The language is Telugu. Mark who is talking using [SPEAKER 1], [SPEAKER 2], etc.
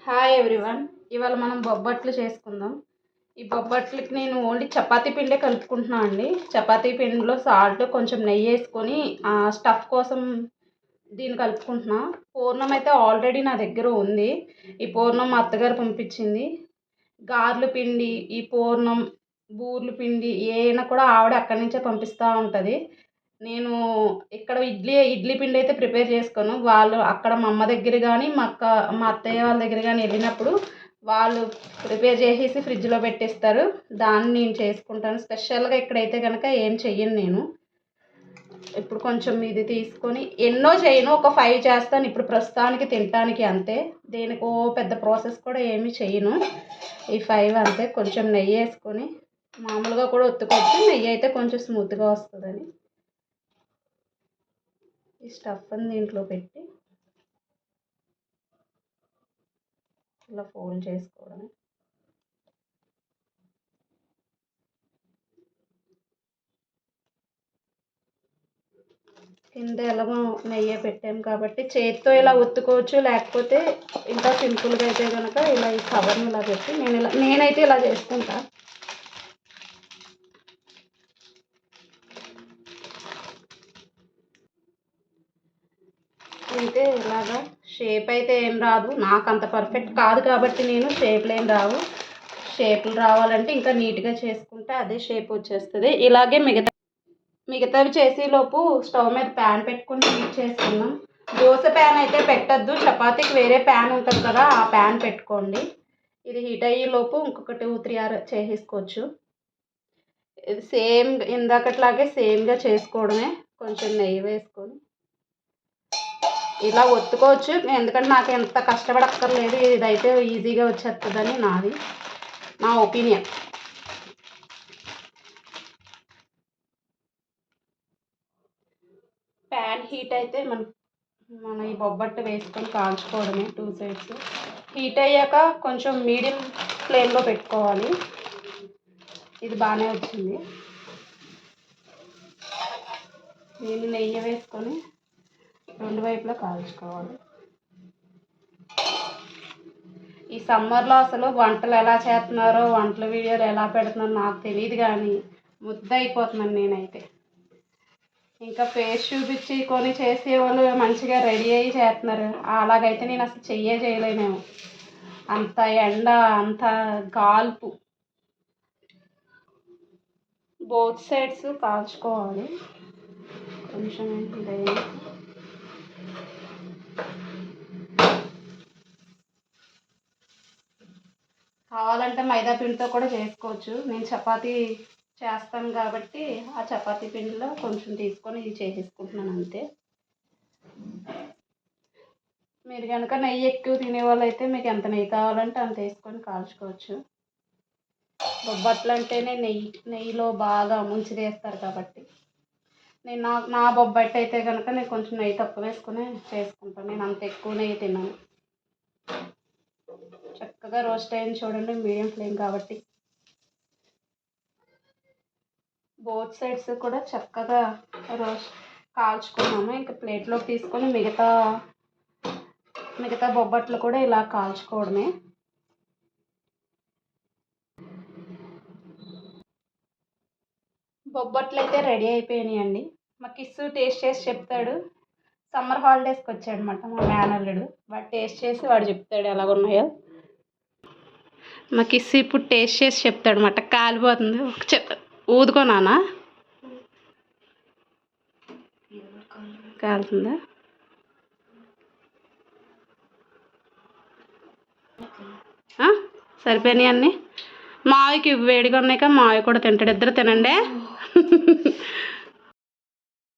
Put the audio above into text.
[SPEAKER 1] Hi everyone. ఇవాళ మనం బొబ్బట్లు చేసుకుందాం. ఈ బొబ్బట్లకి నేను ఓన్లీ చపాతీ పిండే కలుపుకుంటున్నాను అండి. చపాతీ పిండిలో సాల్ట్ కొంచెం నెయ్యి వేసుకొని స్టఫ్ కోసం దీన్ని కలుపుకుంటున్నా. పూర్ణం అయితే ఆల్రెడీ నా దగ్గర ఉంది. ఈ పూర్ణం మా అత్తగారు పంపించింది. గారెల పిండి, ఈ పూర్ణం, బూర్లు పిండి ఏమైనా కూడా ఆవిడ అక్కడి నుంచే పంపిస్తూ ఉంటుంది. నేను ఇక్కడ ఇడ్లీ పిండి అయితే ప్రిపేర్ చేసుకోను. వాళ్ళు అక్కడ మా అమ్మ దగ్గర కానీ మా అత్తయ్య వాళ్ళ దగ్గర కానీ వెళ్ళినప్పుడు వాళ్ళు ప్రిపేర్ చేసేసి ఫ్రిడ్జ్లో పెట్టేస్తారు. దాన్ని నేను చేసుకుంటాను. స్పెషల్గా ఇక్కడైతే కనుక ఏం చెయ్యను నేను. ఇప్పుడు కొంచెం ఇది తీసుకొని ఎన్నో చేయను, ఒక 5 చేస్తాను ఇప్పుడు ప్రస్తుతానికి తినటానికి అంతే. దేనికో పెద్ద ప్రాసెస్ కూడా ఏమీ చేయను. ఈ 5 అంతే. కొంచెం నెయ్యి వేసుకొని మామూలుగా కూడా ఒత్తుకోవచ్చు, నెయ్యి అయితే కొంచెం స్మూత్గా వస్తుందని ఈ స్టఫ్ అని దీంట్లో పెట్టి ఇలా ఫోల్డ్ చేసుకోవడం. కింద ఎలాగో నెయ్యి పెట్టాము కాబట్టి చేతితో ఇలా ఒత్తుకోవచ్చు, లేకపోతే ఇంకా సింపుల్గా అయితే కనుక ఇలా ఈ కవర్ని ఇలా పెట్టి నేనైతే ఇలా చేసుకుంటా. అయితే ఇలాగా షేప్ అయితే ఏం రాదు, నాకు అంత పర్ఫెక్ట్ కాదు కాబట్టి నేను షేప్లు ఏం రావు. షేపులు రావాలంటే ఇంకా నీట్గా చేసుకుంటే అదే షేప్ వచ్చేస్తుంది. ఇలాగే మిగతావి చేసేలోపు స్టవ్ మీద ప్యాన్ పెట్టుకుని హీట్ చేసుకుందాం. దోశ ప్యాన్ అయితే పెట్టద్దు, చపాతీకి వేరే ప్యాన్ ఉంటుంది కదా, ఆ ప్యాన్ పెట్టుకోండి. ఇది హీట్ అయ్యేలోపు ఇంకొక 2-3 చేసేసుకోవచ్చు. ఇది సేమ్ ఇందాకట్లాగే సేమ్గా చేసుకోవడమే. కొంచెం నెయ్యి వేసుకొని ఇలా ఒత్తుకోవచ్చు, ఎందుకంటే నాకు ఎంత కష్టపడక్కర్లేదు. ఇదైతే ఈజీగా వచ్చేస్తుందని నా ఒపీనియన్. ప్యాన్ హీట్ అయితే మన ఈ బొబ్బట్టు వేసుకొని కాల్చుకోవడమే 2 సైడ్స్. హీట్ అయ్యాక కొంచెం మీడియం ఫ్లేమ్లో పెట్టుకోవాలి. ఇది బాగానే వచ్చింది. నేను నెయ్యి వేసుకొని 2 వైపులా కాల్చుకోవాలి. ఈ సమ్మర్లో అసలు వంటలు ఎలా చేస్తున్నారో, వంటల వీడియోలు ఎలా పెడుతున్నారో నాకు తెలియదు, కానీ ముద్ద అయిపోతున్నాను నేనైతే. ఇంకా ఫేస్ చూపించి కొని చేసేవాళ్ళు మంచిగా రెడీ అయ్యి చేస్తున్నారు. అలాగైతే నేను అసలు చేయలేనేమో. అంత ఎండ, అంత గాల్పు. బోత్ సైడ్స్ కాల్చుకోవాలి. కొంచెం కావాలంటే మైదా పిండితో కూడా చేసుకోవచ్చు. నేను చపాతీ చేస్తాను కాబట్టి ఆ చపాతీ పిండిలో కొంచెం తీసుకొని ఇది చేసేసుకుంటున్నాను అంతే. మీరు కనుక నెయ్యి ఎక్కువ తినేవాళ్ళు అయితే మీకు ఎంత నెయ్యి కావాలంటే అంత వేసుకొని కాల్చుకోవచ్చు. బొబ్బట్లు అంటేనే నెయ్యిలో బాగా ముంచి వేస్తారు కాబట్టి నా బొబ్బట్టు అయితే కనుక నేను కొంచెం నెయ్యి తక్కువ వేసుకుని చేసుకుంటాను. నేను అంత ఎక్కువ నెయ్యి తిన్నాను. చక్కగా రోస్ట్ అయింది చూడండి, మీడియం ఫ్లేమ్ కాబట్టి. బోత్ సైడ్స్ కూడా చక్కగా రోస్ట్ కాల్చుకున్నాము. ఇంకా ప్లేట్లోకి తీసుకొని మిగతా బొబ్బట్లు కూడా ఇలా కాల్చుకోవడమే. బొబ్బట్లు అయితే రెడీ అయిపోయినాయండి. మా కిస్సు టేస్ట్ చేసి చెప్తాడు. సమ్మర్ హాలిడేస్కి వచ్చాడనమాట మా మేనల్లుడు. వాడు టేస్ట్ చేసి వాడు చెప్తాడు ఎలాగున్నాయో. మా కిస్సు ఇప్పుడు టేస్ట్ చేసి చెప్తాడు అనమాట. కాలిపోతుంది, ఊదుకోనానా? కాలుతుందా? సరిపోయినాయి అన్నీ. మావికి వేడిగా ఉన్నాయి కదా, మావి కూడా తింటాడు. ఇద్దరు తినండి.